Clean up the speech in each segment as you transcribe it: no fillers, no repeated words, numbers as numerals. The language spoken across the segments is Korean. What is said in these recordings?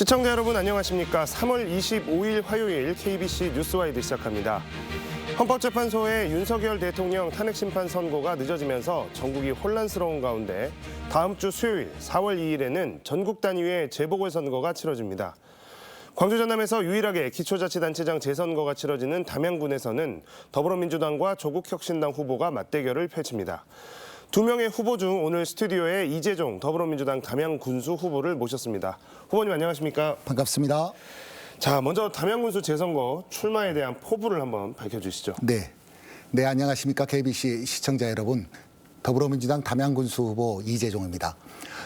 시청자 여러분 안녕하십니까. 3월 25일 화요일 KBC 뉴스와이드 시작합니다. 헌법재판소의 윤석열 대통령 탄핵심판 선고가 늦어지면서 전국이 혼란스러운 가운데 다음 주 수요일 4월 2일에는 전국 단위의 재보궐선거가 치러집니다. 광주 전남에서 유일하게 기초자치단체장 재선거가 치러지는 담양군에서는 더불어민주당과 조국혁신당 후보가 맞대결을 펼칩니다. 두 명의 후보 중 오늘 스튜디오에 이재종 더불어민주당 담양군수 후보를 모셨습니다. 후보님 안녕하십니까? 반갑습니다. 자, 먼저 담양군수 재선거 출마에 대한 포부를 한번 밝혀주시죠. 네, 안녕하십니까? KBC 시청자 여러분. 더불어민주당 담양군수 후보 이재종입니다.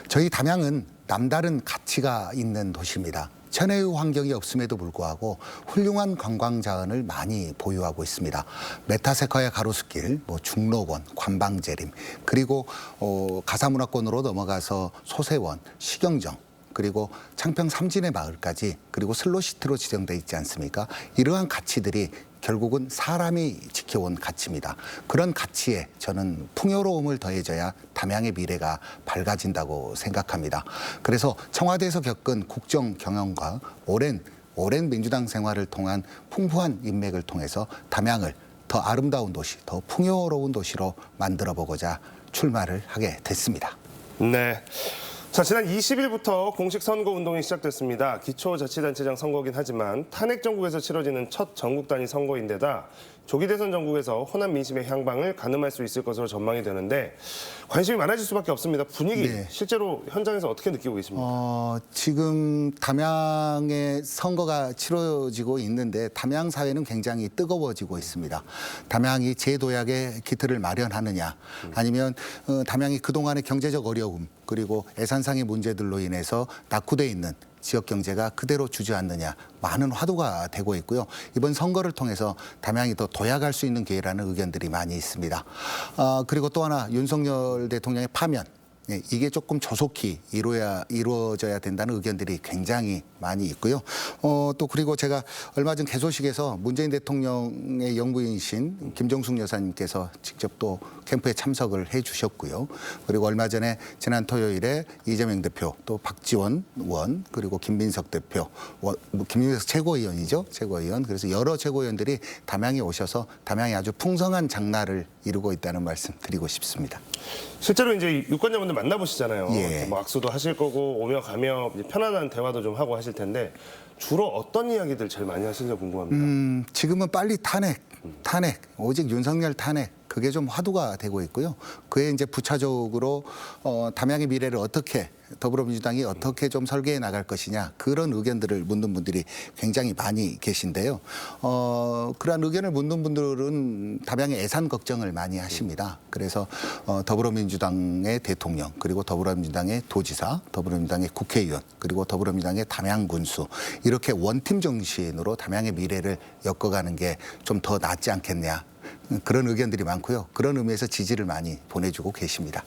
저희 담양은 남다른 가치가 있는 도시입니다. 천혜의 환경이 없음에도 불구하고 훌륭한 관광 자원을 많이 보유하고 있습니다. 메타세카야 가로수길, 중록원, 관방재림, 그리고 가사문화권으로 넘어가서 소세원, 시경정, 그리고 창평 삼진의 마을까지, 그리고 슬로시티로 지정돼 있지 않습니까? 이러한 가치들이 결국은 사람이 지켜온 가치입니다. 그런 가치에 저는 풍요로움을 더해져야 담양의 미래가 밝아진다고 생각합니다. 그래서 청와대에서 겪은 국정 경영과 오랜 민주당 생활을 통한 풍부한 인맥을 통해서 담양을 더 아름다운 도시, 더 풍요로운 도시로 만들어보고자 출마를 하게 됐습니다. 네. 자, 지난 20일부터 공식 선거 운동이 시작됐습니다. 기초자치단체장 선거긴 하지만 탄핵 정국에서 치러지는 첫 전국 단위 선거인데다 조기 대선 전국에서 호남 민심의 향방을 가늠할 수 있을 것으로 전망이 되는데 관심이 많아질 수밖에 없습니다. 분위기 실제로 현장에서 어떻게 느끼고 계십니까? 지금 담양의 선거가 치러지고 있는데 담양 사회는 굉장히 뜨거워지고 있습니다. 담양이 재도약의 기틀을 마련하느냐, 아니면 담양이 그동안의 경제적 어려움 그리고 예산상의 문제들로 인해서 낙후돼 있는 지역 경제가 그대로 주저앉느냐, 많은 화두가 되고 있고요. 이번 선거를 통해서 담양이 더 도약할 수 있는 기회라는 의견들이 많이 있습니다. 그리고 또 하나 윤석열 대통령의 파면, 이게 조금 조속히 이루어져야 된다는 의견들이 굉장히 많이 있고요. 또 그리고 제가 얼마 전 개소식에서 문재인 대통령의 영부인이신 김정숙 여사님께서 직접 또 캠프에 참석을 해주셨고요. 그리고 얼마 전에 지난 토요일에 이재명 대표, 또 박지원 의원, 그리고 김민석 대표, 김민석 최고위원이죠. 최고위원. 그래서 여러 최고위원들이 담양에 오셔서 담양이 아주 풍성한 장날을 이루고 있다는 말씀 드리고 싶습니다. 실제로 이제 유권자분들 만나보시잖아요. 예. 악수도 하실 거고 오며 가며 이제 편안한 대화도 좀 하고 하실 텐데 주로 어떤 이야기들 제일 많이 하시는지 궁금합니다. 지금은 빨리 탄핵, 오직 윤석열 탄핵, 그게 좀 화두가 되고 있고요. 그에 이제 부차적으로 담양의 미래를 어떻게, 더불어민주당이 어떻게 좀 설계해 나갈 것이냐, 그런 의견들을 묻는 분들이 굉장히 많이 계신데요. 그러한 의견을 묻는 분들은 담양의 예산 걱정을 많이 하십니다. 그래서 더불어민주당의 대통령, 그리고 더불어민주당의 도지사, 더불어민주당의 국회의원, 그리고 더불어민주당의 담양군수, 이렇게 원팀 정신으로 담양의 미래를 엮어가는 게 좀 더 낫지 않겠냐, 그런 의견들이 많고요. 그런 의미에서 지지를 많이 보내주고 계십니다.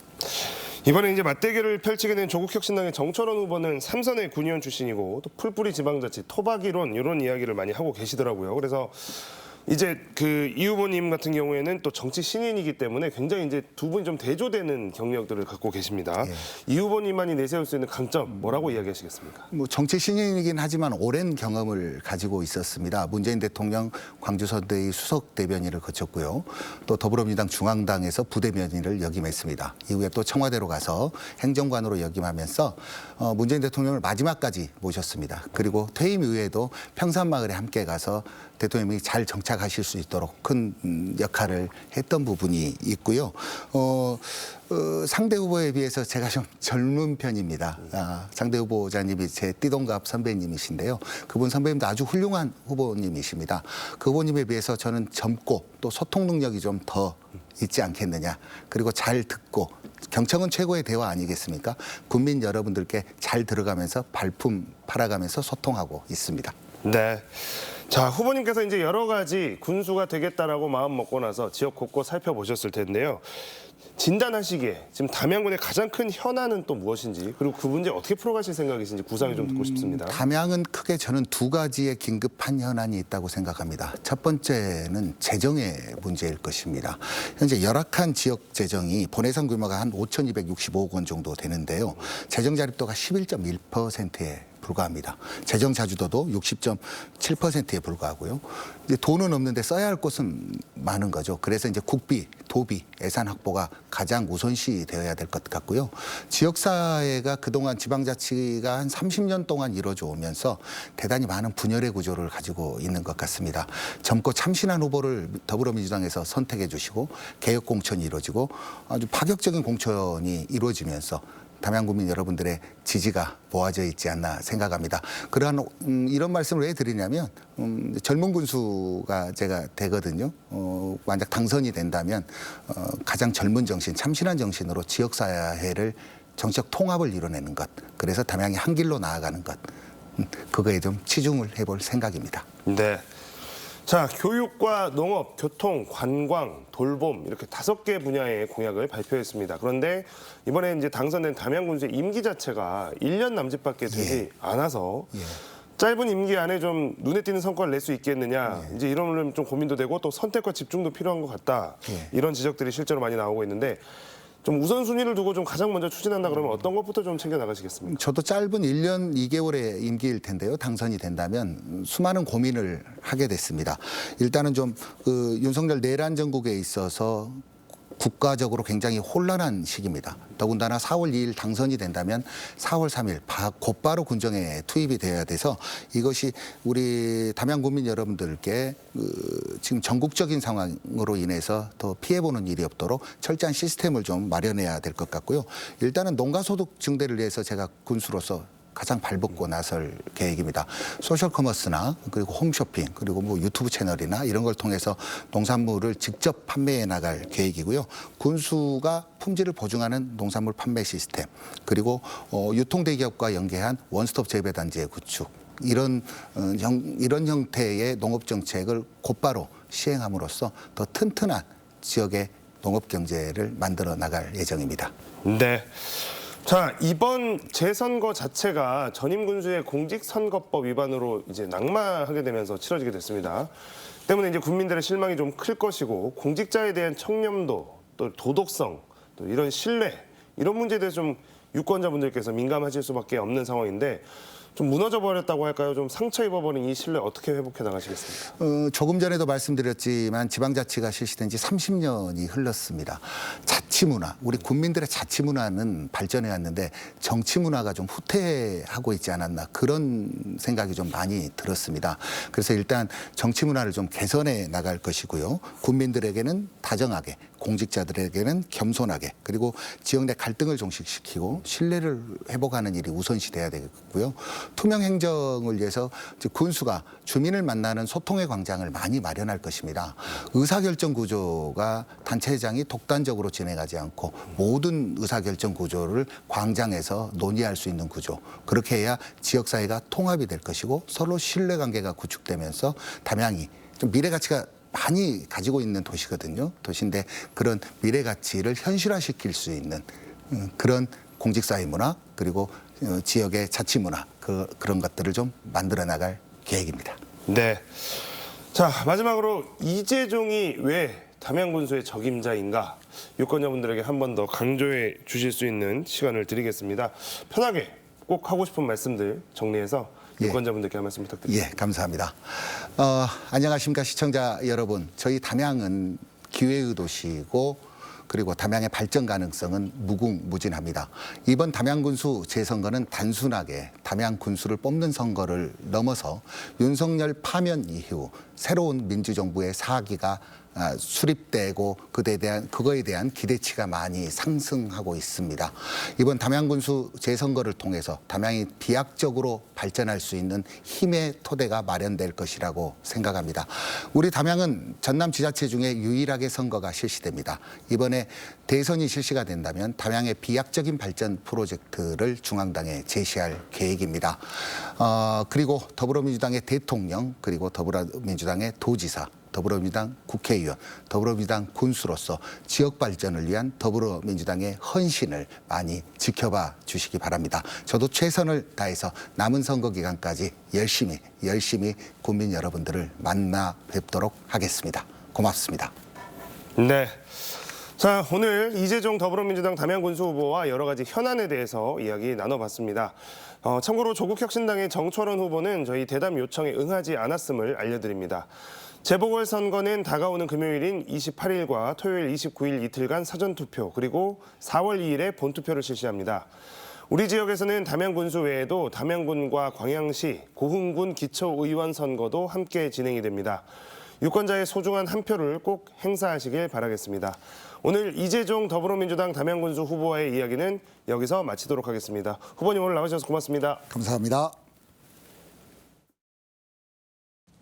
이번에 이제 맞대결을 펼치게 된 조국혁신당의 정철원 후보는 삼선의 군의원 출신이고 또 풀뿌리 지방자치, 토박이론 이런 이야기를 많이 하고 계시더라고요. 그래서 이제 이 후보님 같은 경우에는 또 정치 신인이기 때문에 굉장히 이제 두 분이 좀 대조되는 경력들을 갖고 계십니다. 이 후보님만이 내세울 수 있는 강점 뭐라고 이야기하시겠습니까? 정치 신인이긴 하지만 오랜 경험을 가지고 있었습니다. 문재인 대통령 광주선대위 수석 대변인을 거쳤고요. 또 더불어민주당 중앙당에서 부대변인을 역임했습니다. 이후에 또 청와대로 가서 행정관으로 역임하면서 문재인 대통령을 마지막까지 모셨습니다. 그리고 퇴임 이후에도 평산마을에 함께 가서 대통령이 잘 정착하실 수 있도록 큰 역할을 했던 부분이 있고요. 상대 후보에 비해서 제가 좀 젊은 편입니다. 상대 후보자님이 제 띠동갑 선배님이신데요. 그분 선배님도 아주 훌륭한 후보님이십니다. 그 후보님에 비해서 저는 젊고 또 소통 능력이 좀 더 있지 않겠느냐. 그리고 잘 듣고, 경청은 최고의 대화 아니겠습니까? 국민 여러분들께 잘 들어가면서 발품 팔아가면서 소통하고 있습니다. 네. 자, 후보님께서 이제 여러 가지 군수가 되겠다라고 마음 먹고 나서 지역 곳곳 살펴보셨을 텐데요. 진단하시기에 지금 담양군의 가장 큰 현안은 또 무엇인지, 그리고 그 문제 어떻게 풀어가실 생각이신지 구상을 좀 듣고 싶습니다. 담양은 크게 저는 두 가지의 긴급한 현안이 있다고 생각합니다. 첫 번째는 재정의 문제일 것입니다. 현재 열악한 지역 재정이 본예산 규모가 한 5,265억 원 정도 되는데요. 재정 자립도가 11.1%에 불과합니다. 재정 자주도도 60.7%에 불과하고요. 이제 돈은 없는데 써야 할 곳은 많은 거죠. 그래서 이제 국비, 도비, 예산 확보가 가장 우선시 되어야 될 것 같고요. 지역사회가 그동안 지방자치가 한 30년 동안 이루어져 오면서 대단히 많은 분열의 구조를 가지고 있는 것 같습니다. 젊고 참신한 후보를 더불어민주당에서 선택해 주시고 개혁 공천이 이루어지고 아주 파격적인 공천이 이루어지면서 담양군민 여러분들의 지지가 모아져 있지 않나 생각합니다. 그러한 이런 말씀을 왜 드리냐면 젊은 군수가 제가 되거든요. 만약 당선이 된다면 가장 젊은 정신, 참신한 정신으로 지역사회를 정책 통합을 이뤄내는 것, 그래서 담양이 한 길로 나아가는 것, 그거에 좀 치중을 해볼 생각입니다. 네. 자, 교육과 농업, 교통, 관광, 돌봄 이렇게 5개 분야의 공약을 발표했습니다. 그런데 이번에 이제 당선된 담양군수의 임기 자체가 1년 남짓밖에 되지 않아서 짧은 임기 안에 좀 눈에 띄는 성과를 낼 수 있겠느냐, 이제 이런 좀 고민도 되고 또 선택과 집중도 필요한 것 같다. 이런 지적들이 실제로 많이 나오고 있는데 좀 우선순위를 두고 좀 가장 먼저 추진한다 그러면 어떤 것부터 좀 챙겨 나가시겠습니까? 저도 짧은 1년 2개월의 임기일 텐데요. 당선이 된다면 수많은 고민을 하게 됐습니다. 일단은 좀 윤석열 내란 정국에 있어서 국가적으로 굉장히 혼란한 시기입니다. 더군다나 4월 2일 당선이 된다면 4월 3일 곧바로 군정에 투입이 돼야 돼서 이것이 우리 담양 군민 여러분들께 지금 전국적인 상황으로 인해서 더 피해보는 일이 없도록 철저한 시스템을 좀 마련해야 될 것 같고요. 일단은 농가소득 증대를 위해서 제가 군수로서 가장 발벗고 나설 계획입니다. 소셜 커머스나 그리고 홈쇼핑 그리고 뭐 유튜브 채널이나 이런 걸 통해서 농산물을 직접 판매해 나갈 계획이고요. 군수가 품질을 보증하는 농산물 판매 시스템 그리고 유통대기업과 연계한 원스톱 재배단지의 구축 이런 형태의 농업 정책을 곧바로 시행함으로써 더 튼튼한 지역의 농업 경제를 만들어 나갈 예정입니다. 네. 자, 이번 재선거 자체가 전임 군수의 공직선거법 위반으로 이제 낙마하게 되면서 치러지게 됐습니다. 때문에 이제 국민들의 실망이 좀 클 것이고 공직자에 대한 청렴도 또 도덕성 또 이런 신뢰 이런 문제에 대해서 좀 유권자분들께서 민감하실 수밖에 없는 상황인데 좀 무너져 버렸다고 할까요? 좀 상처 입어버린 이 신뢰 어떻게 회복해 나가시겠습니까? 조금 전에도 말씀드렸지만 지방자치가 실시된 지 30년이 흘렀습니다. 자치문화, 우리 국민들의 자치문화는 발전해 왔는데 정치문화가 좀 후퇴하고 있지 않았나 그런 생각이 좀 많이 들었습니다. 그래서 일단 정치문화를 좀 개선해 나갈 것이고요. 국민들에게는 다정하게, 공직자들에게는 겸손하게 그리고 지역 내 갈등을 종식시키고 신뢰를 회복하는 일이 우선시 돼야 되겠고요. 투명 행정을 위해서 군수가 주민을 만나는 소통의 광장을 많이 마련할 것입니다. 의사결정 구조가 단체장이 독단적으로 진행하지 않고 모든 의사결정 구조를 광장에서 논의할 수 있는 구조. 그렇게 해야 지역사회가 통합이 될 것이고 서로 신뢰관계가 구축되면서 담양이 좀 미래가치가 많이 가지고 있는 도시거든요. 도시인데 그런 미래 가치를 현실화시킬 수 있는 그런 공직사회 문화 그리고 지역의 자치 문화 그런 것들을 좀 만들어 나갈 계획입니다. 네. 자, 마지막으로 이재종이 왜 담양군수의 적임자인가 유권자분들에게 한 번 더 강조해 주실 수 있는 시간을 드리겠습니다. 편하게 꼭 하고 싶은 말씀들 정리해서 유권자분들께 한 말씀 부탁드립니다. 예, 감사합니다. 안녕하십니까 시청자 여러분. 저희 담양은 기회의 도시이고 그리고 담양의 발전 가능성은 무궁무진합니다. 이번 담양군수 재선거는 단순하게 담양군수를 뽑는 선거를 넘어서 윤석열 파면 이후 새로운 민주정부의 사기가 수립되고 그거에 대한 기대치가 많이 상승하고 있습니다. 이번 담양군수 재선거를 통해서 담양이 비약적으로 발전할 수 있는 힘의 토대가 마련될 것이라고 생각합니다. 우리 담양은 전남 지자체 중에 유일하게 선거가 실시됩니다. 이번에 대선이 실시가 된다면 담양의 비약적인 발전 프로젝트를 중앙당에 제시할 계획입니다. 그리고 더불어민주당의 대통령 그리고 더불어민주당의 도지사 더불어민주당 국회의원, 더불어민주당 군수로서 지역 발전을 위한 더불어민주당의 헌신을 많이 지켜봐 주시기 바랍니다. 저도 최선을 다해서 남은 선거 기간까지 열심히 국민 여러분들을 만나 뵙도록 하겠습니다. 고맙습니다. 네. 자, 오늘 이재종 더불어민주당 담양군수 후보와 여러 가지 현안에 대해서 이야기 나눠봤습니다. 참고로 조국혁신당의 정철원 후보는 저희 대담 요청에 응하지 않았음을 알려드립니다. 재보궐선거는 다가오는 금요일인 28일과 토요일 29일 이틀간 사전투표, 그리고 4월 2일에 본투표를 실시합니다. 우리 지역에서는 담양군수 외에도 담양군과 광양시, 고흥군 기초의원 선거도 함께 진행이 됩니다. 유권자의 소중한 한 표를 꼭 행사하시길 바라겠습니다. 오늘 이재종 더불어민주당 담양군수 후보와의 이야기는 여기서 마치도록 하겠습니다. 후보님 오늘 나와주셔서 고맙습니다. 감사합니다.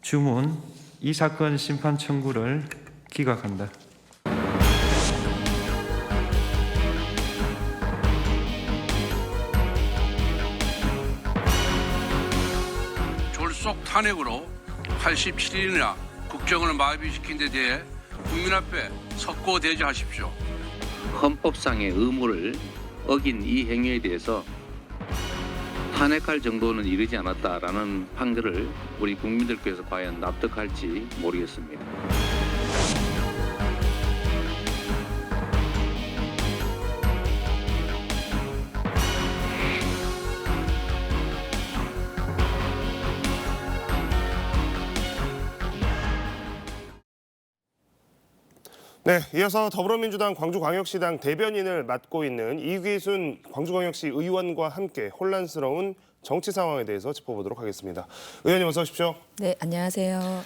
주문 이 사건 심판 청구를 기각한다. 졸속 탄핵으로 87일이나 국정을 마비시킨 데 대해 국민 앞에 석고대죄하십시오. 헌법상의 의무를 어긴 이 행위에 대해서 탄핵할 정도는 이르지 않았다라는 판결을 우리 국민들께서 과연 납득할지 모르겠습니다. 네, 이어서 더불어민주당 광주광역시당 대변인을 맡고 있는 이귀순 광주광역시 의원과 함께 혼란스러운 정치 상황에 대해서 짚어보도록 하겠습니다. 의원님 어서 오십시오. 네, 안녕하세요.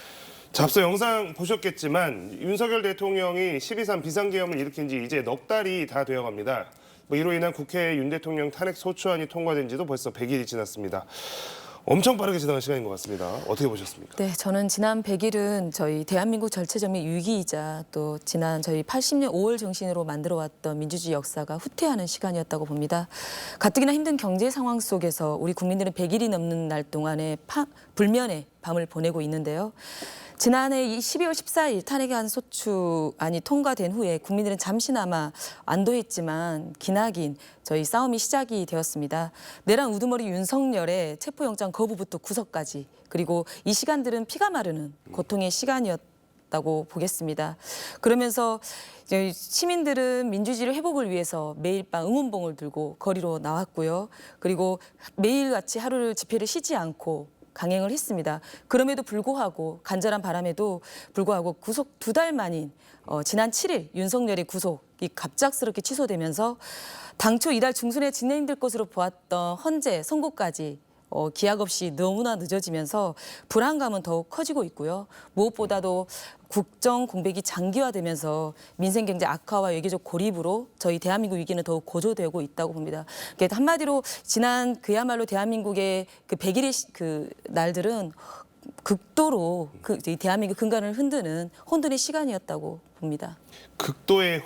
자, 앞서 영상 보셨겠지만 윤석열 대통령이 12.3 비상계엄을 일으킨 지 이제 넉 달이 다 되어갑니다. 이로 인한 국회 윤 대통령 탄핵 소추안이 통과된 지도 벌써 100일이 지났습니다. 엄청 빠르게 지나간 시간인 것 같습니다. 어떻게 보셨습니까? 네, 저는 지난 100일은 저희 대한민국 절체점의 위기이자 또 지난 저희 80년 5월 정신으로 만들어왔던 민주주의 역사가 후퇴하는 시간이었다고 봅니다. 가뜩이나 힘든 경제 상황 속에서 우리 국민들은 100일이 넘는 날 동안에 불면의 밤을 보내고 있는데요. 지난해 12월 14일 탄핵안 소추안이 통과된 후에 국민들은 잠시나마 안도했지만 기나긴 저희 싸움이 시작이 되었습니다. 내란 우두머리 윤석열의 체포영장 거부부터 구속까지, 그리고 이 시간들은 피가 마르는 고통의 시간이었다고 보겠습니다. 그러면서 시민들은 민주주의를 회복을 위해서 매일 밤 응원봉을 들고 거리로 나왔고요. 그리고 매일같이 하루를 집회를 쉬지 않고 강행을 했습니다. 그럼에도 불구하고 간절한 바람에도 불구하고 구속 2달 만인 지난 7일 윤석열의 구속이 갑작스럽게 취소되면서 당초 이달 중순에 진행될 것으로 보았던 헌재 선고까지 기약 없이 너무나 늦어지면서 불안감은 더욱 커지고 있고요. 무엇보다도 국정 공백이 장기화되면서 민생 경제 악화와 외교적 고립으로 저희 대한민국 위기는 더욱 고조되고 있다고 봅니다. 그러니까 한마디로 지난 그야말로 대한민국의 그 100일의 그 날들은 극도로 이 대한민국 근간을 흔드는 혼돈의 시간이었다고 봅니다. 극도의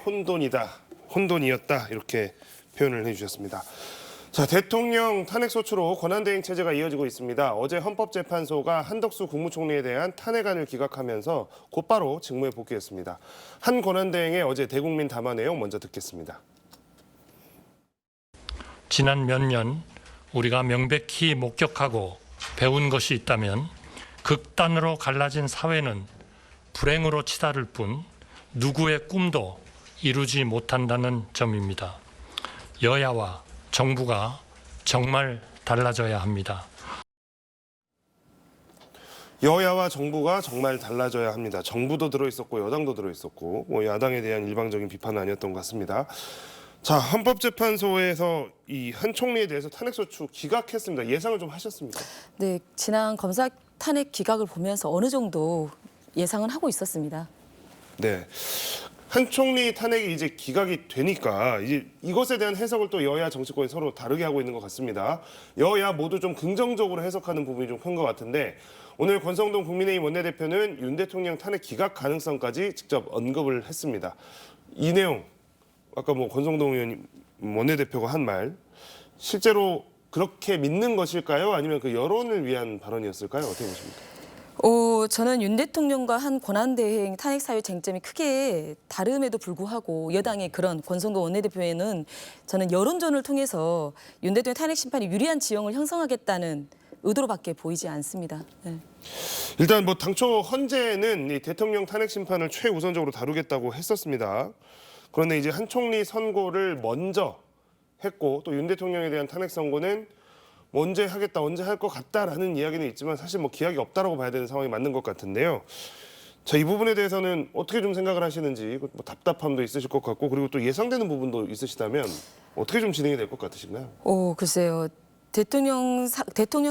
혼돈이었다 이렇게 표현을 해주셨습니다. 자, 대통령 탄핵소추로 권한대행 체제가 이어지고 있습니다. 어제 헌법재판소가 한덕수 국무총리에 대한 탄핵안을 기각하면서 곧바로 직무에 복귀했습니다. 한 권한대행의 어제 대국민 담화 내용 먼저 듣겠습니다. 지난 몇 년 우리가 명백히 목격하고 배운 것이 있다면 극단으로 갈라진 사회는 불행으로 치달을 뿐 누구의 꿈도 이루지 못한다는 점입니다. 여야와 정부가 정말 달라져야 합니다. 여야와 정부가 정말 달라져야 합니다. 정부도 들어있었고 여당도 들어있었고 야당에 대한 일방적인 비판은 아니었던 것 같습니다. 자, 헌법재판소에서 이 한 총리에 대해서 탄핵소추 기각했습니다. 예상을 좀 하셨습니까? 네, 지난 검사 탄핵 기각을 보면서 어느 정도 예상은 하고 있었습니다. 네. 한 총리 탄핵이 이제 기각이 되니까 이제 이것에 대한 해석을 또 여야 정치권이 서로 다르게 하고 있는 것 같습니다. 여야 모두 좀 긍정적으로 해석하는 부분이 좀 큰 것 같은데 오늘 권성동 국민의힘 원내대표는 윤 대통령 탄핵 기각 가능성까지 직접 언급을 했습니다. 이 내용 아까 권성동 의원 원내대표가 한 말 실제로 그렇게 믿는 것일까요? 아니면 그 여론을 위한 발언이었을까요? 어떻게 보십니까? 저는 윤 대통령과 한 권한대행 탄핵 사유 쟁점이 크게 다름에도 불구하고 여당의 그런 권성동 원내대표에는 저는 여론전을 통해서 윤 대통령 탄핵 심판이 유리한 지형을 형성하겠다는 의도로밖에 보이지 않습니다. 네. 일단 당초 헌재는 이 대통령 탄핵 심판을 최우선적으로 다루겠다고 했었습니다. 그런데 이제 한 총리 선고를 먼저 했고 또 윤 대통령에 대한 탄핵 선고는 언제 하겠다, 언제 할 것 같다라는 이야기는 있지만 사실 뭐 기약이 없다라고 봐야 되는 상황이 맞는 것 같은데요. 자, 이 부분에 대해서는 어떻게 좀 생각을 하시는지, 뭐 답답함도 있으실 것 같고 그리고 또 예상되는 부분도 있으시다면 어떻게 좀 진행이 될 것 같으신가요? 글쎄요. 대통령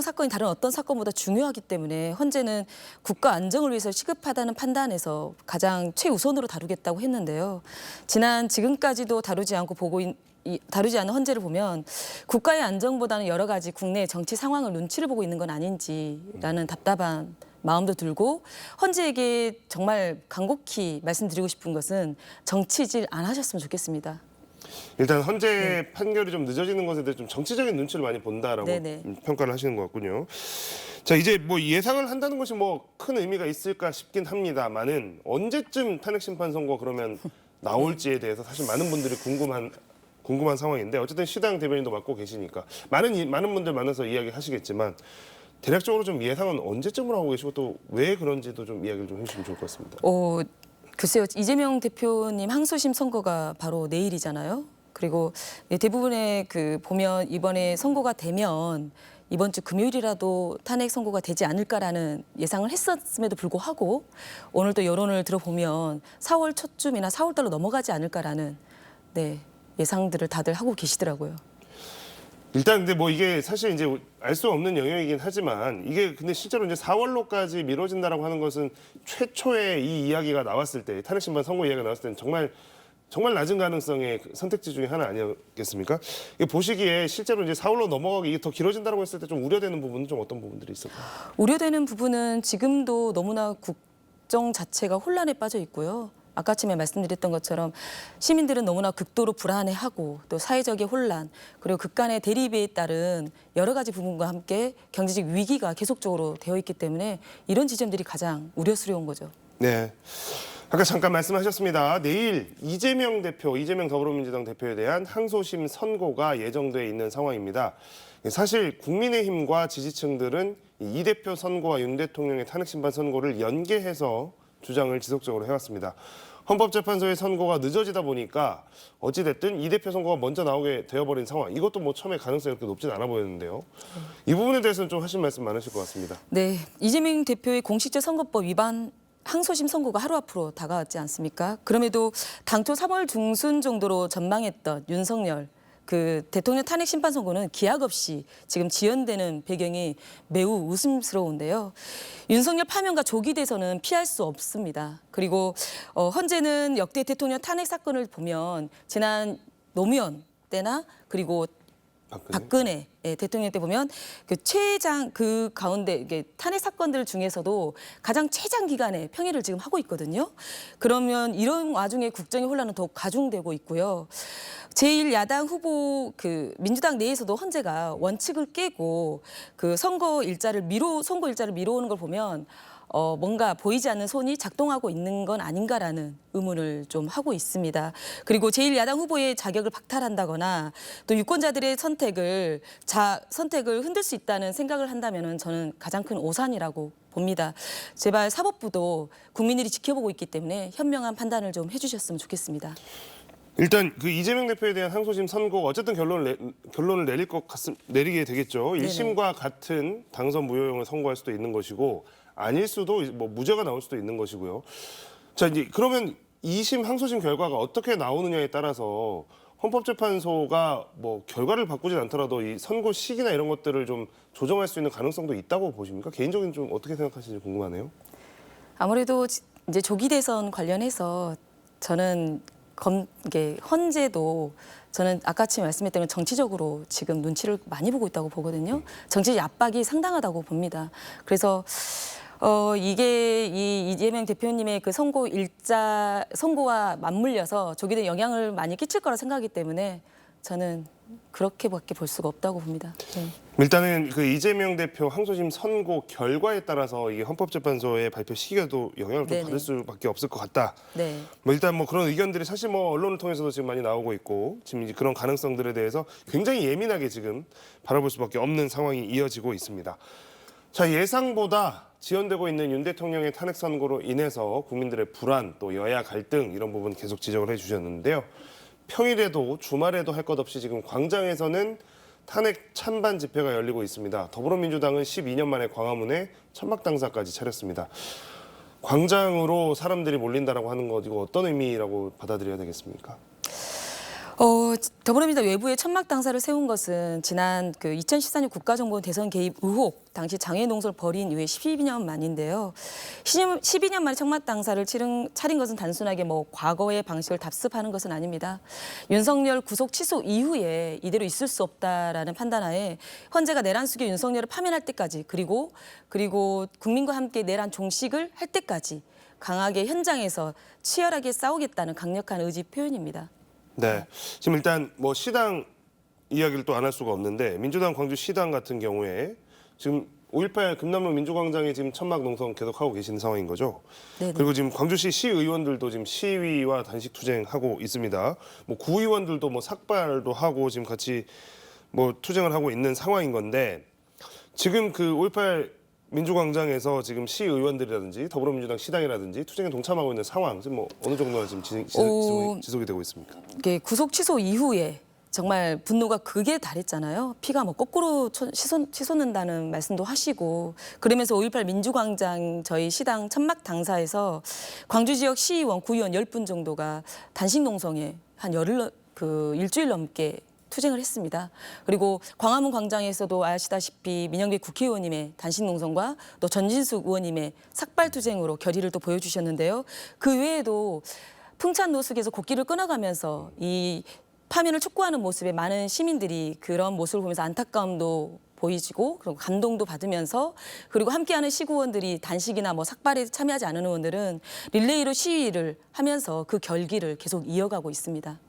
사건이 다른 어떤 사건보다 중요하기 때문에 현재는 국가 안정을 위해서 시급하다는 판단에서 가장 최우선으로 다루겠다고 했는데요. 지금까지도 다루지 않은 헌재를 보면 국가의 안정보다는 여러 가지 국내 정치 상황을 눈치를 보고 있는 건 아닌지라는 답답한 마음도 들고 헌재에게 정말 간곡히 말씀드리고 싶은 것은 정치질 안 하셨으면 좋겠습니다. 일단 헌재 판결이 좀 늦어지는 것에 대해 좀 정치적인 눈치를 많이 본다라고 네네. 평가를 하시는 것 같군요. 자, 이제 뭐 예상을 한다는 것이 뭐 큰 의미가 있을까 싶긴 합니다만은 언제쯤 탄핵 심판 선고 그러면 나올지에 대해서 사실 많은 분들이 궁금한 상황인데 어쨌든 시당 대변인도 맡고 계시니까 많은 분들 만나서 이야기하시겠지만 대략적으로 좀 예상은 언제쯤으로 하고 계시고 또 왜 그런지도 좀 이야기를 좀 해주시면 좋을 것 같습니다. 글쎄요. 이재명 대표님 항소심 선고가 바로 내일이잖아요. 그리고 대부분의 보면 이번에 선고가 되면 이번 주 금요일이라도 탄핵 선고가 되지 않을까라는 예상을 했었음에도 불구하고 오늘 또 여론을 들어보면 4월 초쯤이나 4월 달로 넘어가지 않을까라는 예상들을 다들 하고 계시더라고요. 일단 근데 뭐 이게 사실 이제 알 수 없는 영역이긴 하지만 이게 근데 실제로 이제 4월로까지 미뤄진다라고 하는 것은 최초에 이 이야기가 나왔을 때 탄핵 심판 선고 이야기가 나왔을 때는 정말 낮은 가능성의 선택지 중에 하나 아니었겠습니까? 이게 보시기에 실제로 이제 4월로 넘어가기 이게 더 길어진다고 했을 때 좀 우려되는 부분은 좀 어떤 부분들이 있을까요? 우려되는 부분은 지금도 너무나 국정 자체가 혼란에 빠져 있고요. 아까 아침에 말씀드렸던 것처럼 시민들은 너무나 극도로 불안해하고 또 사회적인 혼란 그리고 극간의 대립에 따른 여러 가지 부분과 함께 경제적 위기가 계속적으로 되어 있기 때문에 이런 지점들이 가장 우려스러운 거죠. 네. 아까 잠깐 말씀하셨습니다. 내일 이재명 더불어민주당 대표에 대한 항소심 선고가 예정돼 있는 상황입니다. 사실 국민의힘과 지지층들은 이 대표 선고와 윤 대통령의 탄핵심판 선고를 연계해서 주장을 지속적으로 해왔습니다. 헌법재판소의 선고가 늦어지다 보니까 어찌됐든 이 대표 선고가 먼저 나오게 되어버린 상황. 이것도 뭐 처음에 가능성이 그렇게 높진 않아 보였는데요. 이 부분에 대해서는 좀 하실 말씀 많으실 것 같습니다. 네, 이재명 대표의 공식적 선거법 위반 항소심 선고가 하루 앞으로 다가왔지 않습니까? 그럼에도 당초 3월 중순 정도로 전망했던 윤석열 대통령 탄핵 심판 선고는 기약 없이 지금 지연되는 배경이 매우 의심스러운데요. 윤석열 파면과 조기 대선은 피할 수 없습니다. 그리고 현재는 역대 대통령 탄핵 사건을 보면 지난 노무현 때나 그리고 박근혜 대통령 때 보면 그 가운데 이게 탄핵 사건들 중에서도 가장 최장 기간의 평일을 지금 하고 있거든요. 그러면 이런 와중에 국정의 혼란은 더욱 가중되고 있고요. 제1야당 후보 민주당 내에서도 헌재가 원칙을 깨고 선거 일자를 미뤄오는 걸 보면 뭔가 보이지 않는 손이 작동하고 있는 건 아닌가라는 의문을 좀 하고 있습니다. 그리고 제1야당 후보의 자격을 박탈한다거나 또 유권자들의 선택을 흔들 수 있다는 생각을 한다면 저는 가장 큰 오산이라고 봅니다. 제발 사법부도 국민들이 지켜보고 있기 때문에 현명한 판단을 좀 해주셨으면 좋겠습니다. 일단 이재명 대표에 대한 항소심 선고가 어쨌든 결론을 내리게 되겠죠. 1심과 같은 당선 무효형을 선고할 수도 있는 것이고 아닐 수도 뭐 무죄가 나올 수도 있는 것이고요. 자, 이제 그러면 2심 항소심 결과가 어떻게 나오느냐에 따라서 헌법재판소가 뭐 결과를 바꾸진 않더라도 이 선고 시기나 이런 것들을 좀 조정할 수 있는 가능성도 있다고 보십니까? 개인적인 좀 어떻게 생각하시는지 궁금하네요. 아무래도 이제 조기 대선 관련해서 저는 이게 헌재도 저는 아까 아침에 말씀했던 건 정치적으로 지금 눈치를 많이 보고 있다고 보거든요. 정치적 압박이 상당하다고 봅니다. 그래서 이게 이 이재명 대표님의 선고와 맞물려서 조기에 영향을 많이 끼칠 거라 생각하기 때문에 저는 그렇게밖에 볼 수가 없다고 봅니다. 네. 일단은 이재명 대표 항소심 선고 결과에 따라서 이게 헌법재판소의 발표 시기에도 영향을 좀 받을 수밖에 없을 것 같다. 네. 뭐 일단 뭐 그런 의견들이 사실 뭐 언론을 통해서도 지금 많이 나오고 있고 지금 이제 그런 가능성들에 대해서 굉장히 예민하게 지금 바라볼 수밖에 없는 상황이 이어지고 있습니다. 자, 예상보다 지연되고 있는 윤 대통령의 탄핵 선고로 인해서 국민들의 불안, 또 여야 갈등 이런 부분 계속 지적을 해주셨는데요. 평일에도 주말에도 할 것 없이 지금 광장에서는 탄핵 찬반 집회가 열리고 있습니다. 더불어민주당은 12년 만에 광화문에 천막당사까지 차렸습니다. 광장으로 사람들이 몰린다라고 하는 거 이거 어떤 의미라고 받아들여야 되겠습니까? 더불어민주당 외부에 천막 당사를 세운 것은 지난 2014년 국가정보원 대선 개입 의혹 당시 장외 농소를 벌인 이후에 12년 만인데요. 12년 만에 천막 당사를 차린 것은 단순하게 과거의 방식을 답습하는 것은 아닙니다. 윤석열 구속 취소 이후에 이대로 있을 수 없다라는 판단하에 헌재가 내란 수교 윤석열을 파면할 때까지 그리고 국민과 함께 내란 종식을 할 때까지 강하게 현장에서 치열하게 싸우겠다는 강력한 의지 표현입니다. 네, 지금 일단 시당 이야기를 또 안 할 수가 없는데 민주당 광주 시당 같은 경우에 지금 5.18 금남로 민주광장에 지금 천막 농성 계속하고 계시는 상황인 거죠. 네네. 그리고 지금 광주시 시의원들도 지금 시위와 단식 투쟁하고 있습니다. 구의원들도 삭발도 하고 지금 같이 투쟁을 하고 있는 상황인 건데 지금 그 5.18 민주광장에서 지금 시의원들이라든지 더불어민주당 시당이라든지 투쟁에 동참하고 있는 상황 지금 어느 정도나 지금 지속이 되고 있습니까? 이게 구속 취소 이후에 정말 분노가 극에 달했잖아요. 피가 거꾸로 치솟는다는 말씀도 하시고 그러면서 5.18 민주광장 저희 시당 천막 당사에서 광주 지역 시의원, 구의원 10분 정도가 단식 농성에 한 일주일 넘게 투쟁을 했습니다. 그리고 광화문 광장에서도 아시다시피 민영배 국회의원님의 단식 농성과 또 전진숙 의원님의 삭발 투쟁으로 결의를 또 보여주셨는데요. 그 외에도 풍찬 노숙에서 곡기를 끊어가면서 이 파면을 촉구하는 모습에 많은 시민들이 그런 모습을 보면서 안타까움도 보이지고 그리고 감동도 받으면서 그리고 함께하는 시구원들이 단식이나 삭발에 참여하지 않은 의원들은 릴레이로 시위를 하면서 그 결기를 계속 이어가고 있습니다.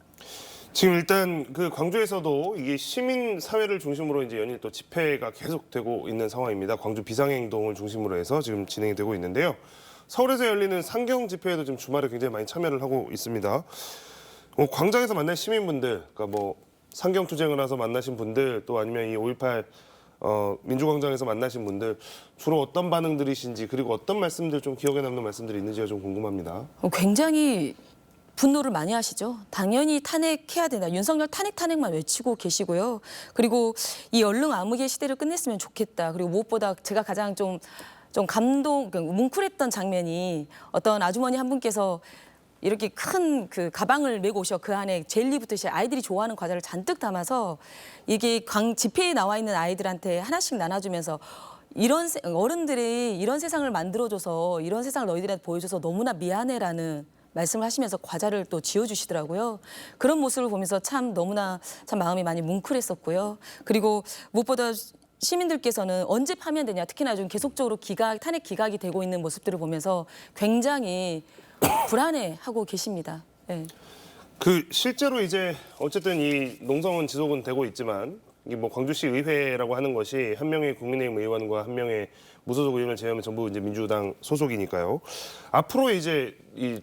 지금 일단 그 광주에서도 이게 시민 사회를 중심으로 이제 연일 또 집회가 계속되고 있는 상황입니다. 광주 비상행동을 중심으로 해서 지금 진행이 되고 있는데요. 서울에서 열리는 상경 집회에도 지금 주말에 굉장히 많이 참여를 하고 있습니다. 광장에서 만난 시민분들, 그러니까 상경 투쟁을 해서 만나신 분들, 또 아니면 이 5.18 민주광장에서 만나신 분들 주로 어떤 반응들이신지 그리고 어떤 말씀들 좀 기억에 남는 말씀들이 있는지가 좀 궁금합니다. 굉장히 분노를 많이 하시죠. 당연히 탄핵해야 된다. 윤석열 탄핵만 외치고 계시고요. 그리고 이 얼른 암흑의 시대를 끝냈으면 좋겠다. 그리고 무엇보다 제가 가장 좀 뭉클했던 장면이 어떤 아주머니 한 분께서 이렇게 큰 그 가방을 메고 오셔 그 안에 젤리부터 시작 아이들이 좋아하는 과자를 잔뜩 담아서 이게 집회에 나와 있는 아이들한테 하나씩 나눠주면서 어른들이 이런 세상을 만들어줘서 이런 세상을 너희들한테 보여줘서 너무나 미안해라는 말씀을 하시면서 과자를 또 지어주시더라고요. 그런 모습을 보면서 참 마음이 많이 뭉클했었고요. 그리고 무엇보다 시민들께서는 언제 파면되냐, 특히나 좀 계속적으로 탄핵 기각이 되고 있는 모습들을 보면서 굉장히 불안해하고 계십니다. 네. 실제로 이제 어쨌든 이 농성은 지속은 되고 있지만 이게 광주시 의회라고 하는 것이 한 명의 국민의힘 의원과 한 명의 무소속 의원을 제외하면 전부 이제 민주당 소속이니까요. 앞으로 이제 이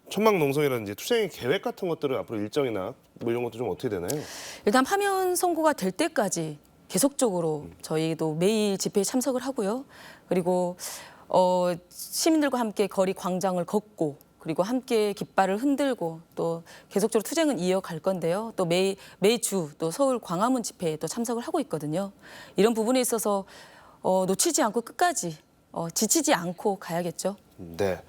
천막 농성이라든지 투쟁의 계획 같은 것들은 앞으로 일정이나 이런 것도 좀 어떻게 되나요? 일단 파면 선고가 될 때까지 계속적으로 저희도 매일 집회에 참석을 하고요. 그리고 시민들과 함께 거리 광장을 걷고 그리고 함께 깃발을 흔들고 또 계속적으로 투쟁은 이어갈 건데요. 또 매주 또 서울 광화문 집회에 또 참석을 하고 있거든요. 이런 부분에 있어서 놓치지 않고 끝까지 지치지 않고 가야겠죠. 네.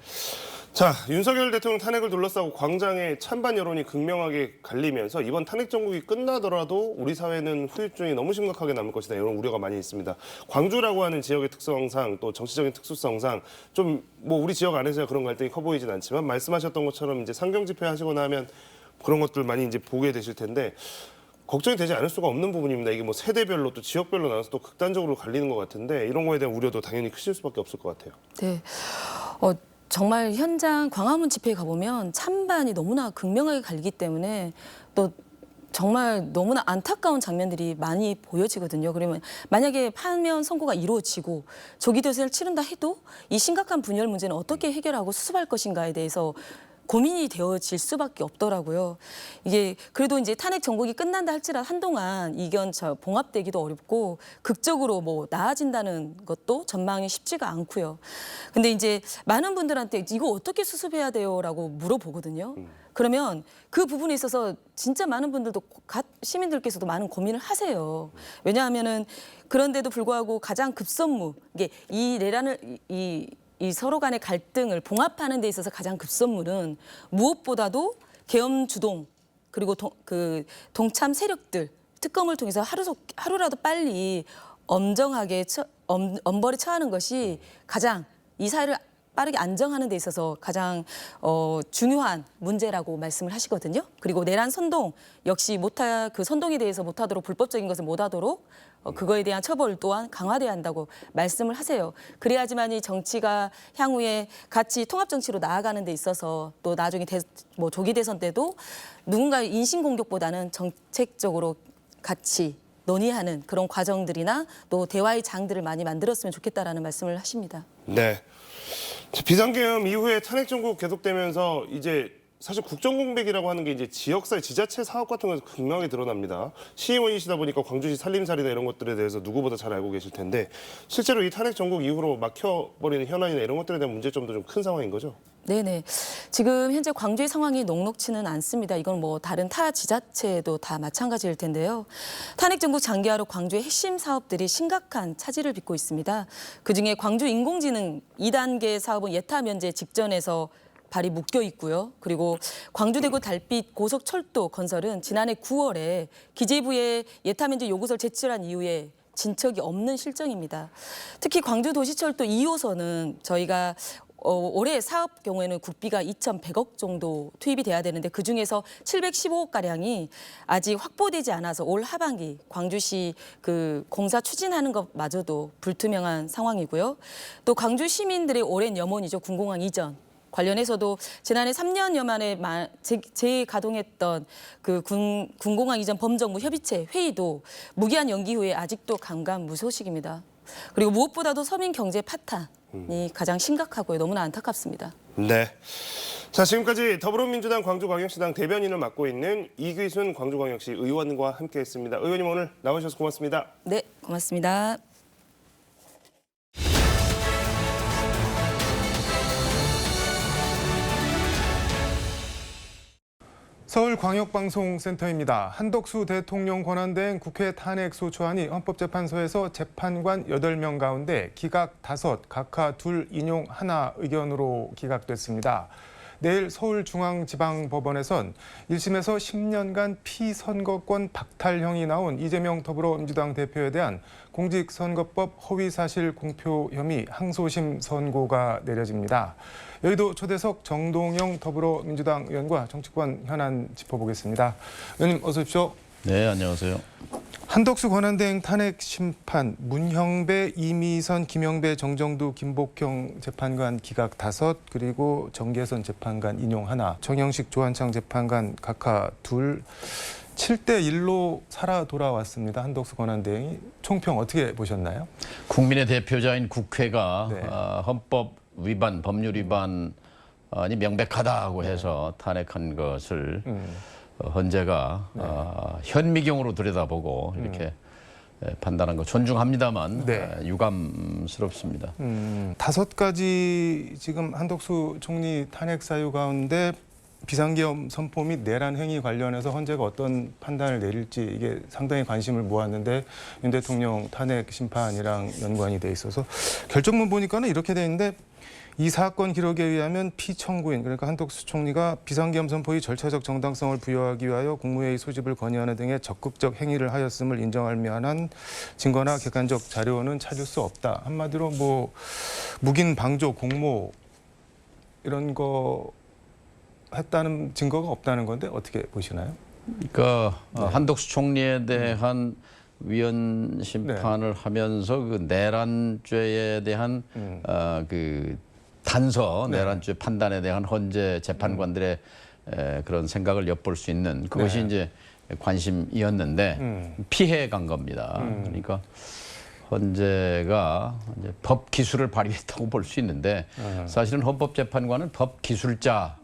자, 윤석열 대통령 탄핵을 둘러싸고 광장의 찬반 여론이 극명하게 갈리면서 이번 탄핵 정국이 끝나더라도 우리 사회는 후유증이 너무 심각하게 남을 것이다 이런 우려가 많이 있습니다. 광주라고 하는 지역의 특성상 또 정치적인 특수성상 좀 우리 지역 안에서야 그런 갈등이 커 보이진 않지만 말씀하셨던 것처럼 이제 상경 집회 하시고 나면 그런 것들 많이 이제 보게 되실 텐데 걱정이 되지 않을 수가 없는 부분입니다. 이게 세대별로 또 지역별로 나눠서 또 극단적으로 갈리는 것 같은데 이런 거에 대한 우려도 당연히 크실 수밖에 없을 것 같아요. 네. 정말 현장 광화문 집회에 가보면 찬반이 너무나 극명하게 갈리기 때문에 또 정말 너무나 안타까운 장면들이 많이 보여지거든요. 그러면 만약에 파면 선고가 이루어지고 조기 대선을 치른다 해도 이 심각한 분열 문제는 어떻게 해결하고 수습할 것인가에 대해서 고민이 되어질 수밖에 없더라고요. 이게 그래도 이제 탄핵 정국이 끝난다 할지라도 한동안 이견 봉합되기도 어렵고 극적으로 뭐 나아진다는 것도 전망이 쉽지가 않고요. 근데 이제 많은 분들한테 이거 어떻게 수습해야 돼요라고 물어보거든요. 그러면 그 부분에 있어서 진짜 많은 분들도 시민들께서도 많은 고민을 하세요. 왜냐하면은 그런데도 불구하고 가장 급선무 이게 이 내란을 이 서로 간의 갈등을 봉합하는 데 있어서 가장 급선무는 무엇보다도 계엄 주동 그리고 동참 세력들 특검을 통해서 하루라도 빨리 엄정하게 엄벌에 처하는 것이 가장 이 사회를 빠르게 안정하는 데 있어서 가장 중요한 문제라고 말씀을 하시거든요. 그리고 내란 선동 역시 그 선동에 대해서 못하도록 불법적인 것을 못하도록 그거에 대한 처벌 또한 강화돼야 한다고 말씀을 하세요. 그래야지만 이 정치가 향후에 같이 통합 정치로 나아가는 데 있어서 또 나중에 조기 대선 때도 누군가의 인신 공격보다는 정책적으로 같이 논의하는 그런 과정들이나 또 대화의 장들을 많이 만들었으면 좋겠다라는 말씀을 하십니다. 네. 비상계엄 이후에 탄핵 정국 계속되면서 이제 사실 국정공백이라고 하는 게 이제 지역사회, 지자체 사업 같은 것에서 극명하게 드러납니다. 시의원이시다 보니까 광주시 살림살이나 이런 것들에 대해서 누구보다 잘 알고 계실 텐데 실제로 이 탄핵 정국 이후로 막혀버리는 현안이나 이런 것들에 대한 문제점도 좀 큰 상황인 거죠? 네네. 지금 현재 광주의 상황이 녹록치는 않습니다. 이건 뭐 다른 타 지자체도 다 마찬가지일 텐데요. 탄핵 정국 장기화로 광주의 핵심 사업들이 심각한 차질을 빚고 있습니다. 그중에 광주 인공지능 2단계 사업은 예타 면제 직전에서 발이 묶여 있고요. 그리고 광주대구 달빛 고속철도 건설은 지난해 9월에 기재부에 예타 면제 요구서를 제출한 이후에 진척이 없는 실정입니다. 특히 광주도시철도 2호선은 저희가 올해 사업 경우에는 국비가 2,100억 정도 투입이 돼야 되는데 그중에서 715억가량이 아직 확보되지 않아서 올 하반기 광주시 그 공사 추진하는 것마저도 불투명한 상황이고요. 또 광주 시민들의 오랜 염원이죠. 군공항 이전. 관련해서도 지난해 3년여 만에 재가동했던 그 군공항 이전 범정부 협의체 회의도 무기한 연기 후에 아직도 감감무소식입니다. 그리고 무엇보다도 서민 경제 파탄이 가장 심각하고요. 너무나 안타깝습니다. 네. 자, 지금까지 더불어민주당 광주광역시당 대변인을 맡고 있는 이귀순 광주광역시 의원과 함께했습니다. 의원님 오늘 나와주셔서 고맙습니다. 네, 고맙습니다. 서울광역방송센터입니다. 한덕수 대통령 권한대행 국회 탄핵 소추안이 헌법재판소에서 재판관 8명 가운데 기각 5, 각하 2, 인용 1 의견으로 기각됐습니다. 내일 서울중앙지방법원에선 1심에서 10년간 피선거권 박탈형이 나온 이재명 더불어민주당 대표에 대한 공직선거법 허위사실 공표 혐의 항소심 선고가 내려집니다. 여의도 초대석 정동영 더불어민주당 의원과 정치권 현안 짚어보겠습니다. 의원님 어서 오십시오. 네, 안녕하세요. 한덕수 권한대행 탄핵 심판, 문형배, 이미선, 김영배, 정정두, 김복형 재판관 기각 5, 그리고 정계선 재판관 인용 1, 정영식, 조한창 재판관 각하 2, 7대1로 살아 돌아왔습니다. 한덕수 권한대행이 총평 어떻게 보셨나요? 국민의 대표자인 국회가 네. 헌법 위반, 법률 위반이 명백하다고 해서 탄핵한 것을 헌재가 현미경으로 들여다보고 이렇게 판단한 거 존중합니다만 네. 유감스럽습니다. 5가지 지금 한덕수 총리 탄핵 사유 가운데 비상계엄 선포 및 내란 행위 관련해서 헌재가 어떤 판단을 내릴지 이게 상당히 관심을 모았는데 윤 대통령 탄핵 심판이랑 연관이 돼 있어서 결정문 보니까는 이렇게 돼 있는데 이 사건 기록에 의하면 피청구인 그러니까 한덕수 총리가 비상계엄 선포의 절차적 정당성을 부여하기 위하여 국무회의 소집을 건의하는 등의 적극적 행위를 하였음을 인정할 만한 증거나 객관적 자료는 찾을 수 없다. 한마디로 뭐 묵인 방조 공모 이런 거 했다는 증거가 없다는 건데 어떻게 보시나요? 그러니까 한덕수 총리에 대한 위헌 심판을 하면서 그 내란죄에 대한 그 단서, 내란죄 판단에 대한 헌재 재판관들의 그런 생각을 엿볼 수 있는 그것이 이제 관심이었는데 피해 간 겁니다. 그러니까 헌재가 이제 법 기술을 발휘했다고 볼 수 있는데 사실은 헌법재판관은 법 기술자가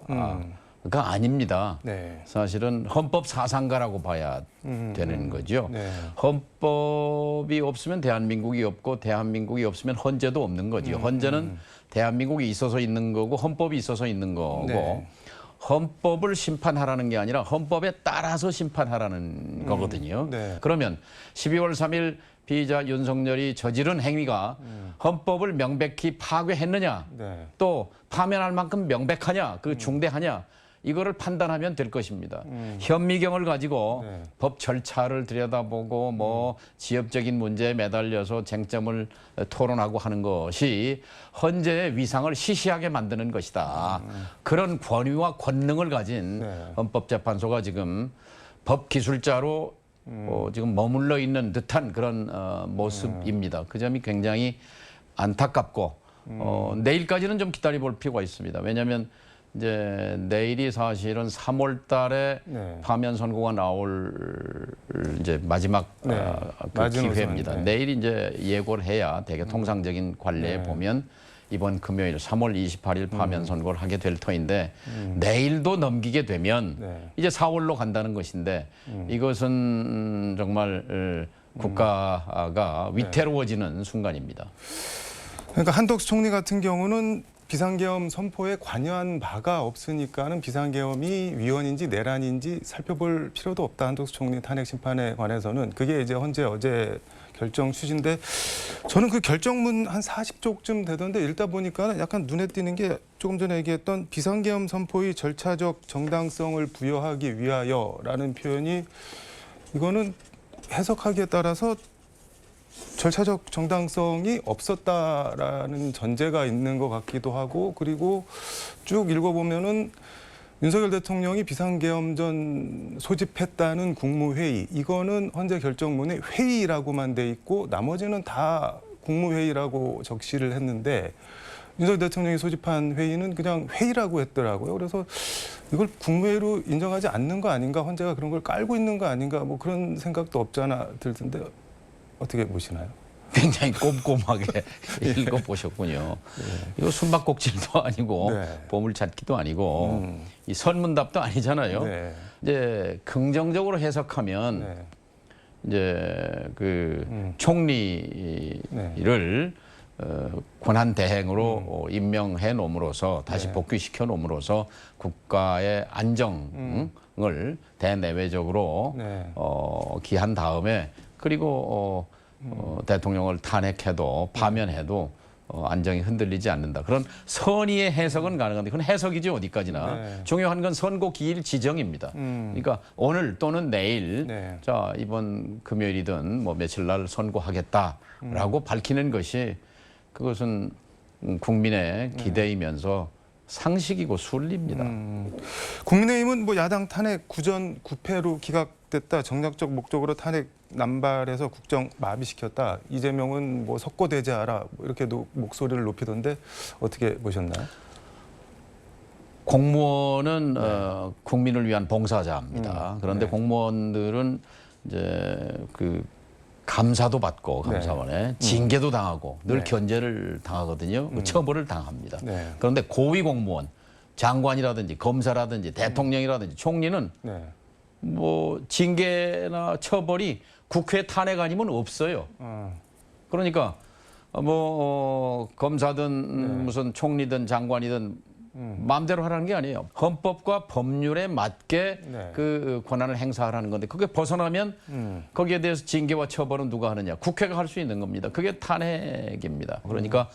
아닙니다. 네. 사실은 헌법 사상가라고 봐야 되는 거죠. 네. 헌법이 없으면 대한민국이 없고 대한민국이 없으면 헌재도 없는 거죠. 헌재는 대한민국이 있어서 있는 거고 헌법이 있어서 있는 거고 네. 헌법을 심판하라는 게 아니라 헌법에 따라서 심판하라는 거거든요. 네. 그러면 12월 3일 피의자 윤석열이 저지른 행위가 헌법을 명백히 파괴했느냐, 네. 또 파면할 만큼 명백하냐, 그 중대하냐, 이거를 판단하면 될 것입니다. 현미경을 가지고 네. 법 절차를 들여다보고 뭐 지엽적인 문제에 매달려서 쟁점을 토론하고 하는 것이 헌재의 위상을 시시하게 만드는 것이다. 그런 권위와 권능을 가진 네. 헌법재판소가 지금 법 기술자로 지금 머물러 있는 듯한 그런 모습입니다. 그 점이 굉장히 안타깝고 내일까지는 좀 기다려볼 필요가 있습니다. 왜냐하면 이제 내일이 사실은 3월 달에 네. 파면 선고가 나올 이제 마지막 네. 그 마지노선, 기회입니다. 네. 내일 이제 예고를 해야 되게 통상적인 관례에 네. 보면 이번 금요일 3월 28일 파면 선고를 하게 될 터인데 내일도 넘기게 되면 네. 이제 4월로 간다는 것인데 이것은 정말 국가가 위태로워지는 순간입니다. 그러니까 한덕수 총리 같은 경우는 비상계엄 선포에 관여한 바가 없으니까는 비상계엄이 위헌인지 내란인지 살펴볼 필요도 없다. 한덕수 총리 탄핵 심판에 관해서는 그게 이제 헌재 어제 결정 취지인데 저는 그 결정문 한 40쪽쯤 되던데 읽다 보니까 약간 눈에 띄는 게 조금 전에 얘기했던 비상계엄 선포의 절차적 정당성을 부여하기 위하여라는 표현이 이거는 해석하기에 따라서 절차적 정당성이 없었다라는 전제가 있는 것 같기도 하고 그리고 쭉 읽어보면은 윤석열 대통령이 비상계엄 전 소집했다는 국무회의 이거는 헌재 결정문에 회의라고만 돼 있고 나머지는 다 국무회의라고 적시를 했는데 윤석열 대통령이 소집한 회의는 그냥 회의라고 했더라고요. 그래서 이걸 국무회의로 인정하지 않는 거 아닌가 헌재가 그런 걸 깔고 있는 거 아닌가 뭐 그런 생각도 없잖아 들던데 어떻게 보시나요? 굉장히 꼼꼼하게 읽어보셨군요. 이거 숨바꼭질도 아니고 네. 보물찾기도 아니고 이 설문답도 아니잖아요. 네. 이제 긍정적으로 해석하면 네. 이제 그 총리를 권한 대행으로 임명해 놓음으로써 다시 네. 복귀시켜 놓음으로써 국가의 안정을 대내외적으로 네. 기한 다음에 그리고 대통령을 탄핵해도 파면해도 안정이 흔들리지 않는다. 그런 선의의 해석은 가능한데 그건 해석이지 어디까지나. 네. 중요한 건 선고 기일 지정입니다. 그러니까 오늘 또는 내일 네. 자 이번 금요일이든 뭐 며칠 날 선고하겠다라고 밝히는 것이 그것은 국민의 기대이면서 상식이고 순리입니다. 국민의힘은 뭐 야당 탄핵 구전 9패로 기각됐다. 정략적 목적으로 탄핵 남발해서 국정 마비시켰다. 이재명은 뭐 석고대죄하라 뭐 이렇게 목소리를 높이던데 어떻게 보셨나요? 공무원은 국민을 위한 봉사자입니다. 그런데 네. 공무원들은 이제 그 감사도 받고 감사원에 징계도 당하고 늘 네. 견제를 당하거든요. 그 처벌을 당합니다. 네. 그런데 고위 공무원, 장관이라든지 검사라든지 대통령이라든지 총리는 네. 뭐 징계나 처벌이 국회 탄핵 아니면 없어요. 그러니까 뭐 검사든 무슨 총리든 장관이든 마음대로 하라는 게 아니에요. 헌법과 법률에 맞게 네. 그 권한을 행사하라는 건데 그게 벗어나면 거기에 대해서 징계와 처벌은 누가 하느냐? 국회가 할 수 있는 겁니다. 그게 탄핵입니다. 그러니까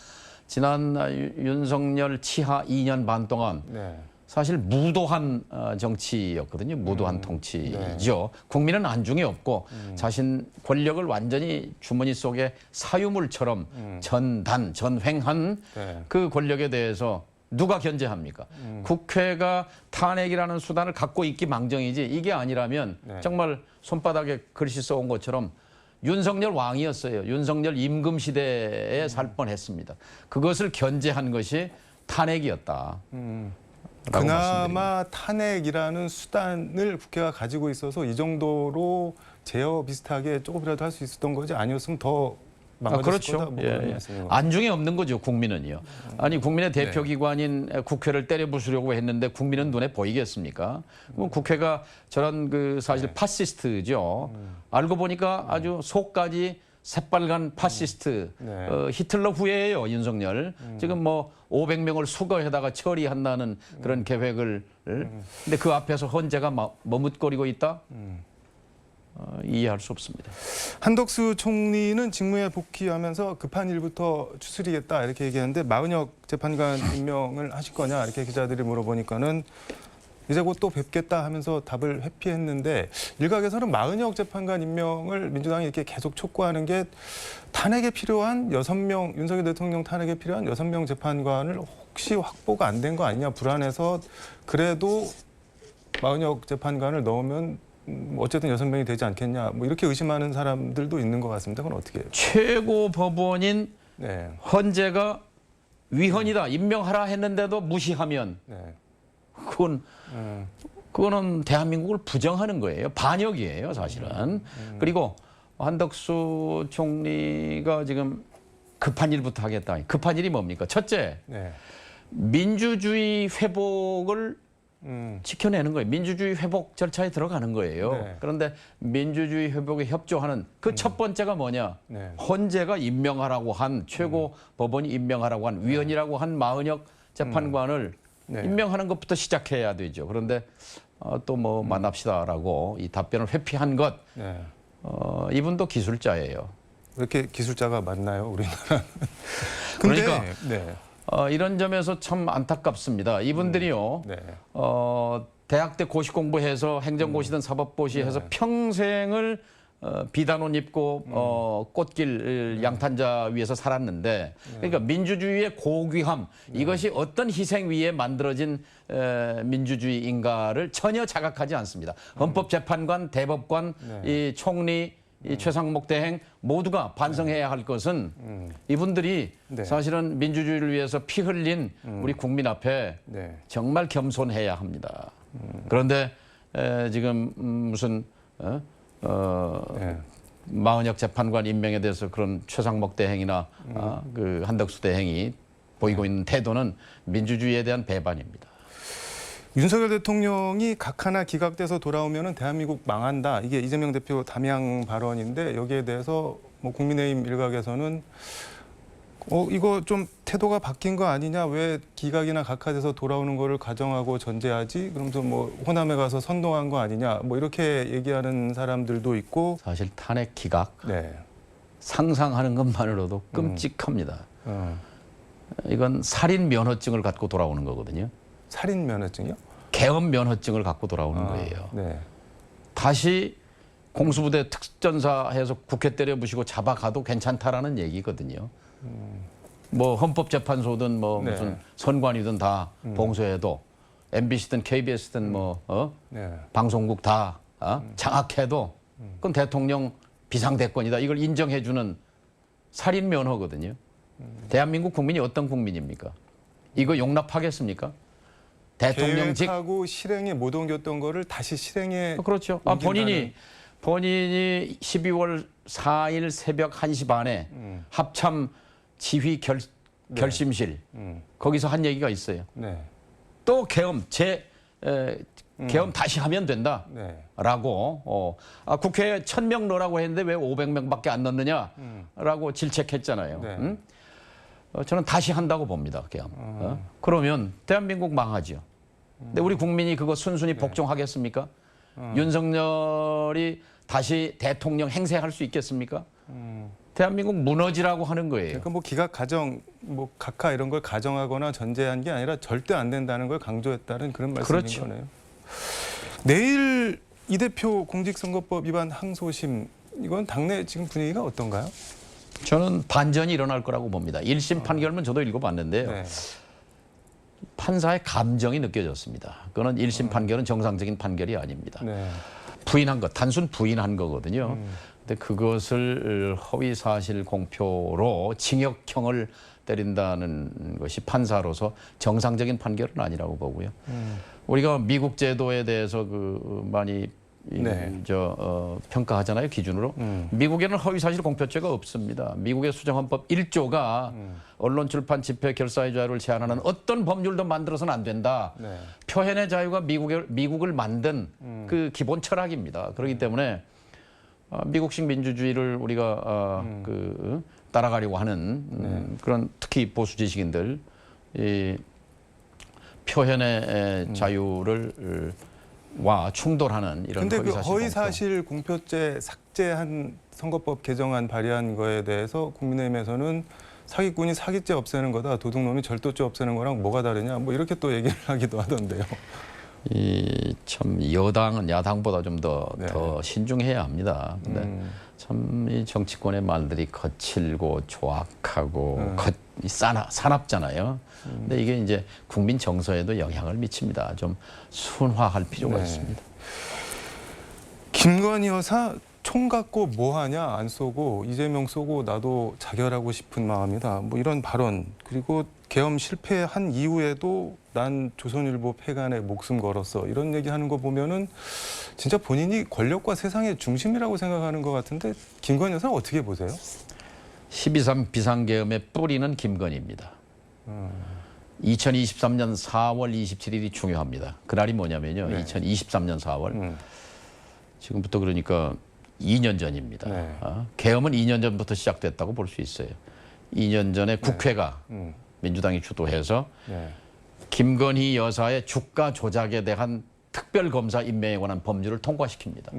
지난 윤석열 치하 2년 반 동안 네. 사실 무도한 정치였거든요. 무도한 통치죠. 국민은 안중에 없고 자신 권력을 완전히 주머니 속에 사유물처럼 전횡한 네. 그 권력에 대해서 누가 견제합니까? 국회가 탄핵이라는 수단을 갖고 있기 망정이지 이게 아니라면 네. 정말 손바닥에 글씨 써온 것처럼 윤석열 왕이었어요. 윤석열 임금 시대에 살 뻔했습니다. 그것을 견제한 것이 탄핵이었다. 그나마 탄핵이라는 수단을 국회가 가지고 있어서 이 정도로 제어 비슷하게 조금이라도 할 수 있었던 거지 아니었으면 더 망가졌을 그렇죠. 거다. 뭐 예, 그런 예. 말씀인 것 안중에 없는 거죠, 국민은요. 아니 국민의 대표기관인 국회를 때려 부수려고 했는데 국민은 눈에 보이겠습니까? 그럼 국회가 저런 그 사실 파시스트죠. 알고 보니까 아주 속까지 새빨간 파시스트 히틀러 후예예요, 윤석열. 지금 뭐 500명을 수거해다가 처리한다는 그런 계획을. 근데 그 앞에서 헌재가 머뭇거리고 있다? 이해할 수 없습니다. 한덕수 총리는 직무에 복귀하면서 급한 일부터 추스리겠다 이렇게 얘기했는데 마은혁 재판관 임명을 하실 거냐 이렇게 기자들이 물어보니까는 이제 곧 또 뵙겠다 하면서 답을 회피했는데 일각에서는 마은혁 재판관 임명을 민주당이 이렇게 계속 촉구하는 게 탄핵에 필요한 6명, 윤석열 대통령 탄핵에 필요한 6명 재판관을 혹시 확보가 안 된 거 아니냐 불안해서 그래도 마은혁 재판관을 넣으면 어쨌든 6명이 되지 않겠냐 뭐 이렇게 의심하는 사람들도 있는 것 같습니다. 그건 어떻게 해요? 최고 법원인 네. 헌재가 위헌이다 임명하라 했는데도 무시하면 네. 그거는 대한민국을 부정하는 거예요. 반역이에요, 사실은. 그리고 한덕수 총리가 지금 급한 일부터 하겠다. 급한 일이 뭡니까? 첫째, 네. 민주주의 회복을 지켜내는 거예요. 민주주의 회복 절차에 들어가는 거예요. 네. 그런데 민주주의 회복에 협조하는 그 첫 번째가 뭐냐? 네. 헌재가 임명하라고 한 최고 법원이 임명하라고 한 위헌이라고 한 마은혁 재판관을 네. 임명하는 것부터 시작해야 되죠. 그런데 또 뭐 만납시다라고 이 답변을 회피한 것 네. 이분도 기술자예요. 이렇게 기술자가 많나요, 우리나라? 근데, 그러니까 네. 이런 점에서 참 안타깝습니다. 이분들이요. 네. 대학 때 고시 공부해서 행정고시든 사법고시 해서 평생을 비단 옷 입고 꽃길 양탄자 위에서 살았는데 그러니까 민주주의의 고귀함 이것이 어떤 희생 위에 만들어진 민주주의인가를 전혀 자각하지 않습니다. 헌법재판관, 대법관, 이 총리, 이 최상목 대행 모두가 반성해야 할 것은 이분들이 네. 사실은 민주주의를 위해서 피 흘린 우리 국민 앞에 네. 정말 겸손해야 합니다. 그런데 지금 무슨 네. 마은혁 재판관 임명에 대해서 그런 최상목 대행이나 그 한덕수 대행이 보이고 있는 태도는 민주주의에 대한 배반입니다. 윤석열 대통령이 각 하나 기각돼서 돌아오면은 대한민국 망한다. 이게 이재명 대표 담양 발언인데 여기에 대해서 뭐 국민의힘 일각에서는 이거 좀 태도가 바뀐 거 아니냐? 왜 기각이나 각하돼서 돌아오는 거를 가정하고 전제하지? 그러면서 뭐 호남에 가서 선동한 거 아니냐? 뭐 이렇게 얘기하는 사람들도 있고. 사실 탄핵 기각 네. 상상하는 것만으로도 끔찍합니다. 이건 살인 면허증을 갖고 돌아오는 거거든요. 살인 면허증이요? 계엄 면허증을 갖고 돌아오는 거예요. 네. 다시 공수부대 특전사해서 국회 때려부시고 잡아가도 괜찮다라는 얘기거든요. 뭐 헌법재판소든 뭐 네. 무슨 선관위든 다 봉쇄해도 MBC든 KBS든 네. 방송국 다 장악해도 그건 대통령 비상대권이다. 이걸 인정해주는 살인 면허거든요. 대한민국 국민이 어떤 국민입니까? 이거 용납하겠습니까? 대통령직 계획하고 실행에 못 옮겼던 거를 다시 실행에 그렇죠. 본인이 12월 4일 새벽 1시 반에 합참 지휘 결심실 거기서 한 얘기가 있어요. 네. 또 계엄 계엄 다시 하면 된다. 네. 라고 국회에 1000명 넣으라고 했는데 왜 500명밖에 안 넣느냐라고 질책했잖아요. 네. 저는 다시 한다고 봅니다. 계엄. 그러면 대한민국 망하죠. 근데 우리 국민이 그거 순순히 복종하겠습니까? 윤석열이 다시 대통령 행세할 수 있겠습니까? 대한민국 무너지라고 하는 거예요. 그러니까 뭐 기각 가정, 뭐 각하 이런 걸 가정하거나 전제한 게 아니라 절대 안 된다는 걸 강조했다는 그런 말씀인 그렇죠. 거네요. 내일 이 대표 공직선거법 위반 항소심 이건 당내 지금 분위기가 어떤가요? 저는 반전이 일어날 거라고 봅니다. 1심 판결문 저도 읽어봤는데요. 네. 판사의 감정이 느껴졌습니다. 그거는 1심 판결은 정상적인 판결이 아닙니다. 네. 부인한 것, 단순 부인한 거거든요. 근데 그것을 허위 사실 공표로 징역형을 때린다는 것이 판사로서 정상적인 판결은 아니라고 보고요. 우리가 미국 제도에 대해서 많이 평가하잖아요, 기준으로. 미국에는 허위사실 공표죄가 없습니다. 미국의 수정헌법 1조가 언론, 출판, 집회, 결사의 자유를 제한하는 어떤 법률도 만들어서는 안 된다. 표현의 자유가 미국을 만든 그 기본 철학입니다. 그렇기 때문에 미국식 민주주의를 우리가 따라가려고 하는 그런 특히 보수 지식인들 이 표현의 자유를 와 충돌하는 이런 근데 그 허위사실, 허위사실 공표죄 삭제한 선거법 개정안 발의한 거에 대해서 국민의힘에서는 사기꾼이 사기죄 없애는 거다, 도둑놈이 절도죄 없애는 거랑 뭐가 다르냐, 뭐 이렇게 또 얘기를 하기도 하던데요. 이 참 여당은 야당보다 좀 더 신중해야 합니다. 근데 참 이 정치권의 말들이 거칠고 조악하고 사납잖아요. 근데 이게 이제 국민 정서에도 영향을 미칩니다. 좀 순화할 필요가 있습니다. 김건희 여사 총 갖고 뭐 하냐, 안 쏘고 이재명 쏘고 나도 자결하고 싶은 마음이다, 뭐 이런 발언. 그리고 계엄 실패한 이후에도 난 조선일보 폐간에 목숨 걸었어, 이런 얘기하는 거 보면은 진짜 본인이 권력과 세상의 중심이라고 생각하는 것 같은데, 김건희 여사 어떻게 보세요? 12.3 비상계엄의 뿌리는 김건희입니다. 2023년 4월 27일이 중요합니다. 그날이 뭐냐면요. 2023년 4월. 지금부터 그러니까 2년 전입니다. 계엄은 2년 전부터 시작됐다고 볼 수 있어요. 2년 전에 국회가 민주당이 주도해서 김건희 여사의 주가 조작에 대한 특별검사 임명에 관한 법률을 통과시킵니다.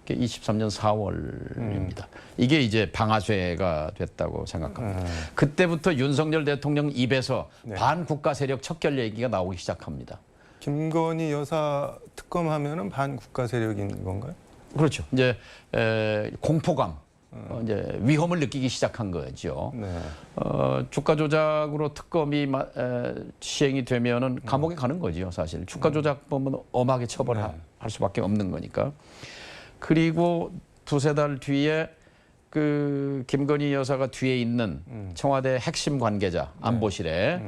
그게 23년 4월입니다. 이게 이제 방아쇠가 됐다고 생각합니다. 그때부터 윤석열 대통령 입에서 반국가 세력 척결 얘기가 나오기 시작합니다. 김건희 여사 특검하면은 반국가 세력인 건가요? 그렇죠. 이제 공포감, 이제 위험을 느끼기 시작한 거죠. 주가 조작으로 특검이 시행이 되면은 감옥에 가는 거죠, 사실. 주가 조작범은 엄하게 처벌할 수밖에 없는 거니까. 그리고 두세 달 뒤에 그 김건희 여사가 뒤에 있는 청와대 핵심 관계자 안보실에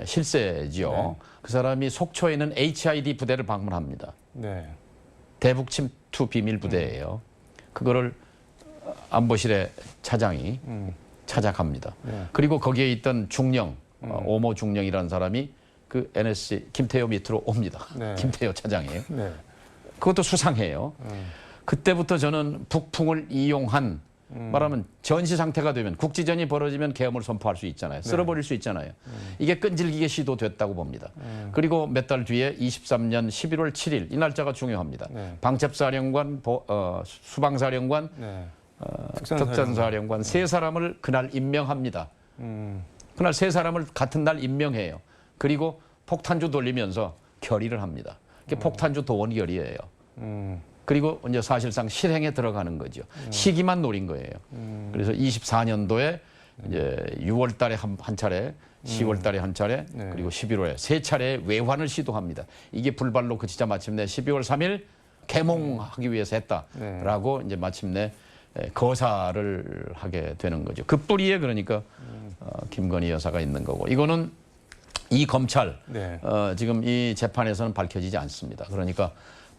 실세지요. 그 사람이 속초에 있는 HID 부대를 방문합니다. 대북 침투 비밀 부대예요. 그거를 안보실의 차장이 찾아갑니다. 그리고 거기에 있던 중령, 오모 중령이라는 사람이 그 NSC 김태효 밑으로 옵니다. 김태효 차장이에요. 그것도 수상해요. 그때부터 저는 북풍을 이용한, 말하면 전시 상태가 되면, 국지전이 벌어지면 계엄을 선포할 수 있잖아요. 쓸어버릴 수 있잖아요. 이게 끈질기게 시도됐다고 봅니다. 그리고 몇 달 뒤에 23년 11월 7일, 이 날짜가 중요합니다. 방첩사령관, 수방사령관, 특전사령관 세 사람을 그날 임명합니다. 그날 세 사람을 같은 날 임명해요. 그리고 폭탄주 돌리면서 결의를 합니다. 그게 폭탄주 도원 결의예요. 그리고 이제 사실상 실행에 들어가는 거죠. 시기만 노린 거예요. 그래서 24년도에 이제 6월 달에 한 차례, 10월 달에 한 차례, 그리고 11월에 세 차례 외환을 시도합니다. 이게 불발로 그치자 마침내 12월 3일 개몽하기 위해서 했다라고 이제 마침내 거사를 하게 되는 거죠. 그 뿌리에 그러니까 김건희 여사가 있는 거고, 이거는 이 검찰 지금 이 재판에서는 밝혀지지 않습니다. 그러니까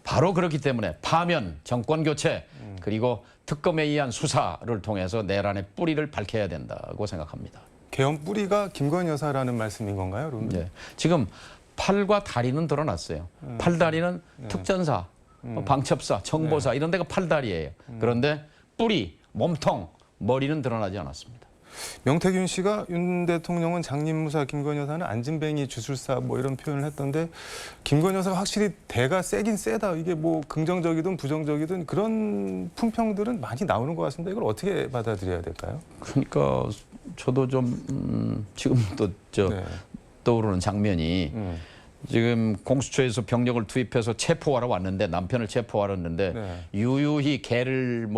바로 그렇기 때문에 파면, 정권 교체, 그리고 특검에 의한 수사를 통해서 내란의 뿌리를 밝혀야 된다고 생각합니다. 계엄 뿌리가 김건희 여사라는 말씀인 건가요, 그럼? 지금 팔과 다리는 드러났어요. 팔다리는 특전사, 방첩사, 정보사 이런 데가 팔다리예요. 그런데 뿌리, 몸통, 머리는 드러나지 않았습니다. 명태균 씨가 윤 대통령은 장님무사, 김건희 여사는 안진뱅이 주술사 뭐 이런 표현을 했던데, 김건희 여사가 확실히 대가 세긴 세다, 이게 뭐 긍정적이든 부정적이든 그런 품평들은 많이 나오는 것 같습니다. 이걸 어떻게 받아들여야 될까요? 그러니까 저도 좀 지금도 떠오르는 장면이 지금 공수처에서 병력을 투입해서 체포하러 왔는데, 남편을 체포하러 왔는데 유유히 개를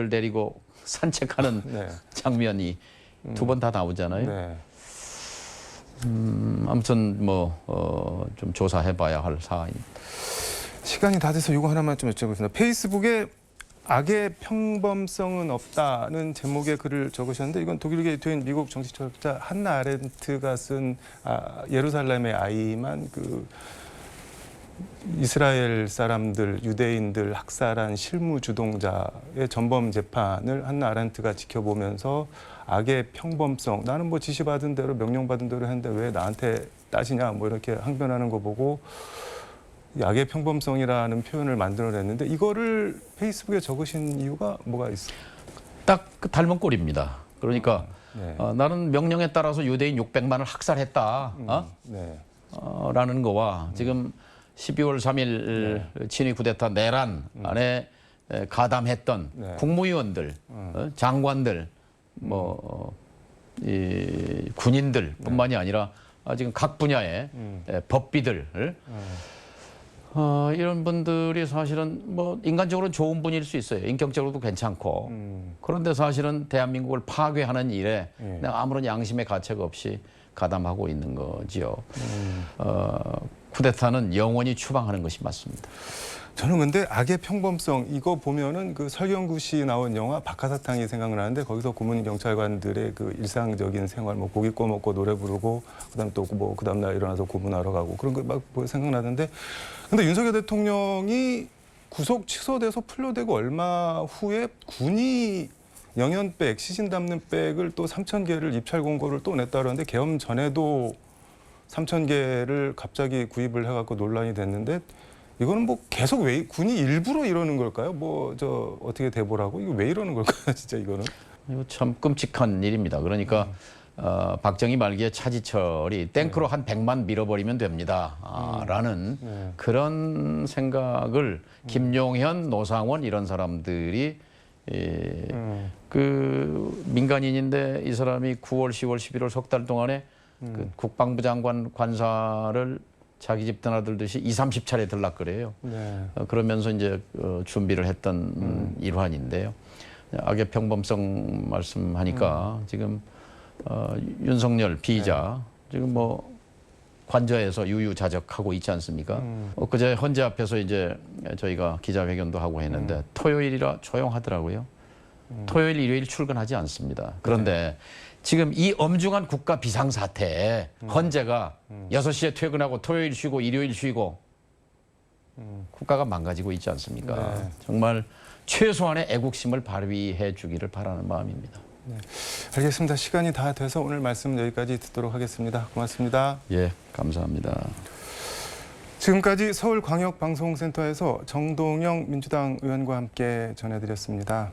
데리고 산책하는 장면이 두 번 다 나오잖아요. 아무튼 좀 조사해봐야 할 사안입니다. 시간이 다 돼서 이거 하나만 좀 여쭤보겠습니다. 페이스북에 악의 평범성은 없다는 제목의 글을 적으셨는데, 이건 독일계 유태인 미국 정치학자 한나 아렌트가 쓴 예루살렘의 아이만 그 이스라엘 사람들, 유대인들 학살한 실무 주동자의 전범 재판을 한나 아렌트가 지켜보면서 악의 평범성, 나는 뭐 지시받은 대로 명령받은 대로 했는데 왜 나한테 따지냐 뭐 이렇게 항변하는 거 보고 악의 평범성이라는 표현을 만들어냈는데 이거를 페이스북에 적으신 이유가 뭐가 있어요? 딱 그 닮은 꼴입니다. 그러니까 네. 나는 명령에 따라서 유대인 600만을 학살했다. 네. 라는 거와 지금 12월 3일 친위 쿠데타 내란 안에 가담했던 네. 국무위원들, 장관들, 이 군인들뿐만이 아니라 지금 각 분야의 법비들 이런 분들이 사실은 뭐 인간적으로는 좋은 분일 수 있어요. 인격적으로도 괜찮고. 그런데 사실은 대한민국을 파괴하는 일에 내가 아무런 양심의 가책 없이 가담하고 있는 거지요. 쿠데타는 영원히 추방하는 것이 맞습니다. 저는 근데 악의 평범성 이거 보면은 그 설경구 씨 나온 영화 박하사탕이 생각나는데 거기서 고문 경찰관들의 그 일상적인 생활 뭐 고기 구워 먹고 노래 부르고 그다음 또 뭐 그다음 날 일어나서 고문하러 가고 그런 거 막 생각나는데 근데 윤석열 대통령이 구속 취소돼서 풀려되고 얼마 후에 군이 영연백 시신 담는 백을 또 3,000개를 입찰 공고를 또 냈다 그러는데 계엄 전에도 3,000개를 갑자기 구입을 해갖고 논란이 됐는데 이거는 뭐 계속 왜 군이 일부러 이러는 걸까요? 뭐 저 어떻게 대보라고 이거 왜 이러는 걸까요? 진짜 이거는 이거 참 끔찍한 일입니다. 그러니까 박정희 말기에 차지철이 탱크로 한 100만 밀어버리면 됩니다. 라는 그런 생각을 김용현, 노상원 이런 사람들이 그 민간인인데 이 사람이 9월, 10월, 11월 석 달 동안에 그 국방부 장관 관사를 자기 집 드나들듯이 20-30차례 들락거려요. 네. 그러면서 이제 준비를 했던 일환인데요. 악의 평범성 말씀하니까 지금 윤석열 피의자 지금 뭐 관저에서 유유자적하고 있지 않습니까? 그제 헌재 앞에서 이제 저희가 기자회견도 하고 했는데 토요일이라 조용하더라고요. 토요일, 일요일 출근하지 않습니다. 그런데 지금 이 엄중한 국가 비상사태에 헌재가 6시에 퇴근하고 토요일 쉬고 일요일 쉬고 국가가 망가지고 있지 않습니까? 네. 정말 최소한의 애국심을 발휘해 주기를 바라는 마음입니다. 네. 알겠습니다. 시간이 다 돼서 오늘 말씀 여기까지 듣도록 하겠습니다. 고맙습니다. 예, 감사합니다. 지금까지 서울광역방송센터에서 정동영 민주당 의원과 함께 전해드렸습니다.